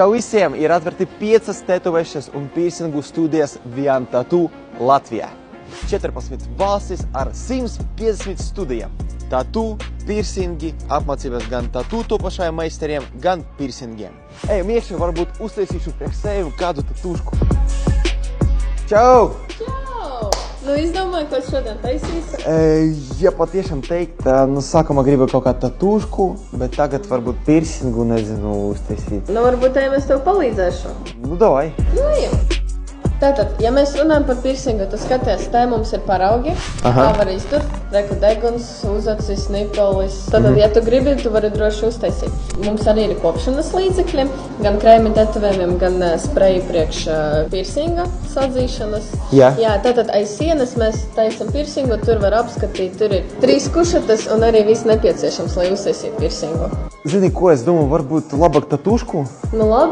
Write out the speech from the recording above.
Jau visiem ir atvērti 5 tetovēšanas un piercingu studijas Vian Tattoo Latvijā. 14 valstis ar 150 studijām. Tattoo, piercingi, apmācības gan tattoo topošajiem meistariem, gan piercingiem. Ejam iekšā, varbūt uztaisīšu priekš sevi kādu tatūšku. Čau! Čau! Nu, izdomāju, ko šodien taisīsi? Ja patiešām teikt, sākumā gribu kaut kā tatūšku, bet tagad varbūt piercingu, nezinu, uztaisīt. Nu, varbūt te mēs tev palīdzēšu. Nu, davai. Nu, ejam. Tātad, ja mēs runājam par piercingu, tad skaties, te mums ir paraugi. Aha. Tā var izturt, reku deguns, uzacis, nipolis. Tātad, ja tu gribi, tu vari droši uztaisīt. Mums arī ir kopšanas līdzekļi, gan krēmi tetovējumiem, gan spreji priekš piercinga sadzīšanas. Jā. Jā, tātad aiz sienas mēs taisam piercingu, tur var apskatīt, tur ir 3 kušetes un arī viss nepieciešams, lai uztaisītu piercingu. Zini, ko es domāju, varbūt labāk tatūšku? Nu labi.